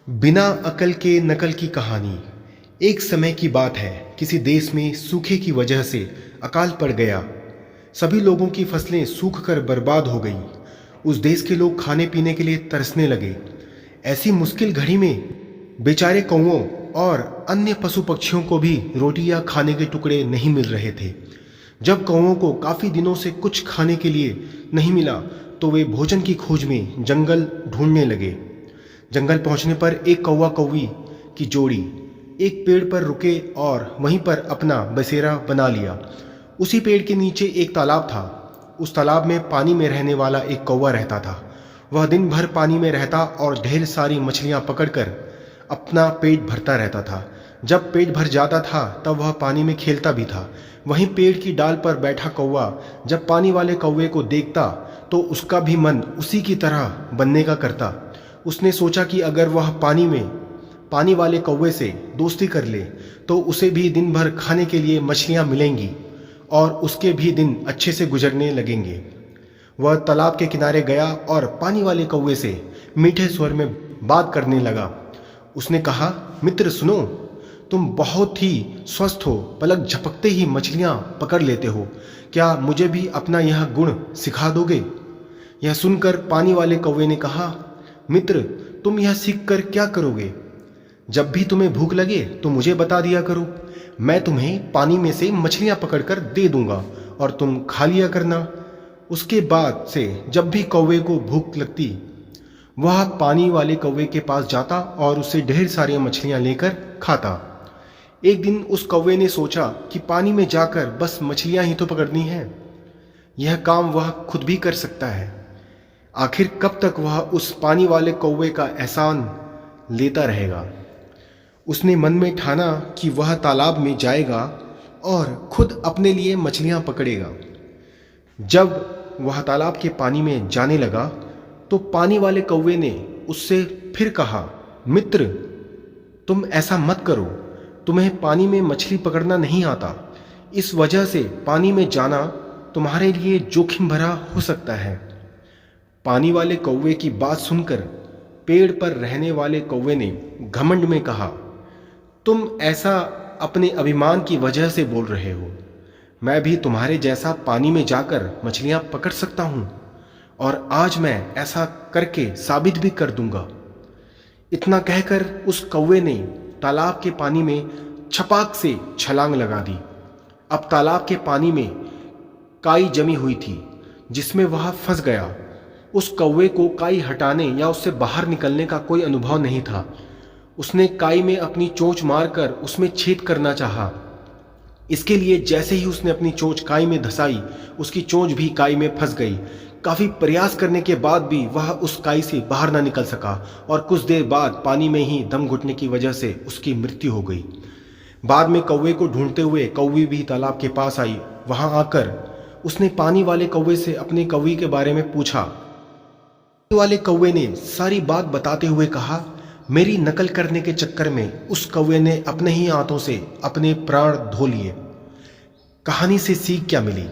बिना अकल के नकल की कहानी। एक समय की बात है, किसी देश में सूखे की वजह से अकाल पड़ गया। सभी लोगों की फसलें सूख कर बर्बाद हो गईं। उस देश के लोग खाने पीने के लिए तरसने लगे। ऐसी मुश्किल घड़ी में बेचारे कौओं और अन्य पशु पक्षियों को भी रोटी या खाने के टुकड़े नहीं मिल रहे थे। जब कौओं को काफ़ी दिनों से कुछ खाने के लिए नहीं मिला तो वे भोजन की खोज में जंगल ढूंढने लगे। जंगल पहुंचने पर एक कौवा कौवी की जोड़ी एक पेड़ पर रुके और वहीं पर अपना बसेरा बना लिया। उसी पेड़ के नीचे एक तालाब था। उस तालाब में पानी में रहने वाला एक कौवा रहता था। वह दिन भर पानी में रहता और ढेर सारी मछलियां पकड़कर अपना पेट भरता रहता था। जब पेट भर जाता था तब वह पानी में खेलता भी था। वहीं पेड़ की डाल पर बैठा कौवा जब पानी वाले कौवे को देखता तो उसका भी मन उसी की तरह बनने का करता। उसने सोचा कि अगर वह पानी वाले कौवे से दोस्ती कर ले तो उसे भी दिन भर खाने के लिए मछलियां मिलेंगी और उसके भी दिन अच्छे से गुजरने लगेंगे। वह तालाब के किनारे गया और पानी वाले कौवे से मीठे स्वर में बात करने लगा। उसने कहा, मित्र सुनो, तुम बहुत ही स्वस्थ हो, पलक झपकते ही मछलियां पकड़ लेते हो। क्या मुझे भी अपना यह गुण सिखा दोगे? यह सुनकर पानी वाले कौवे ने कहा, मित्र, तुम यह सीखकर क्या करोगे? जब भी तुम्हें भूख लगे तो मुझे बता दिया करो। मैं तुम्हें पानी में से मछलियां पकड़कर दे दूंगा और तुम खा लिया करना। उसके बाद से जब भी कौवे को भूख लगती वह पानी वाले कौवे के पास जाता और उससे ढेर सारी मछलियां लेकर खाता। एक दिन उस कौवे ने सोचा कि पानी में जाकर बस मछलियां ही तो पकड़नी है, यह काम वह खुद भी कर सकता है। आखिर कब तक वह उस पानी वाले कौवे का एहसान लेता रहेगा? उसने मन में ठाना कि वह तालाब में जाएगा और खुद अपने लिए मछलियां पकड़ेगा। जब वह तालाब के पानी में जाने लगा तो पानी वाले कौवे ने उससे फिर कहा, मित्र, तुम ऐसा मत करो, तुम्हें पानी में मछली पकड़ना नहीं आता। इस वजह से पानी में जाना तुम्हारे लिए जोखिम भरा हो सकता है। पानी वाले कौवे की बात सुनकर पेड़ पर रहने वाले कौवे ने घमंड में कहा, तुम ऐसा अपने अभिमान की वजह से बोल रहे हो। मैं भी तुम्हारे जैसा पानी में जाकर मछलियां पकड़ सकता हूं और आज मैं ऐसा करके साबित भी कर दूंगा। इतना कहकर उस कौवे ने तालाब के पानी में छपाक से छलांग लगा दी। अब तालाब के पानी में काई जमी हुई थी जिसमें वह फंस गया। उस कौवे को काई हटाने या उससे बाहर निकलने का कोई अनुभव नहीं था। उसने काई में अपनी चोंच मारकर उसमें छेद करना चाहा। इसके लिए जैसे ही उसने अपनी चोंच काई में धंसाई, उसकी चोंच भी काई में फंस गई। काफी प्रयास करने के बाद भी वह उस काई से बाहर ना निकल सका और कुछ देर बाद पानी में ही दम घुटने की वजह से उसकी मृत्यु हो गई। बाद में कौवे को ढूंढते हुए कौवी भी तालाब के पास आई। वहां आकर उसने पानी वाले कौवे से अपने कौवी के बारे में पूछा। वाले कौवे ने सारी बात बताते हुए कहा, मेरी नकल करने के चक्कर में उस कौवे ने अपने ही हाथों से अपने प्राण धो लिए। कहानी से सीख क्या मिली?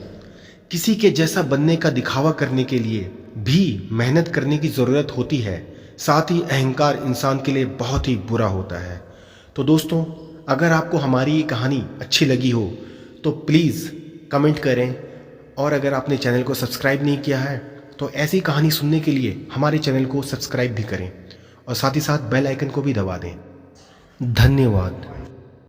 किसी के जैसा बनने का दिखावा करने के लिए भी मेहनत करने की ज़रूरत होती है। साथ ही अहंकार इंसान के लिए बहुत ही बुरा होता है। तो दोस्तों, अगर आपको हमारी ये कहानी अच्छी लगी हो तो प्लीज़ कमेंट करें और अगर आपने चैनल को सब्सक्राइब नहीं किया है तो ऐसी कहानी सुनने के लिए हमारे चैनल को सब्सक्राइब भी करें और साथ ही साथ बेल आइकन को भी दबा दें। धन्यवाद।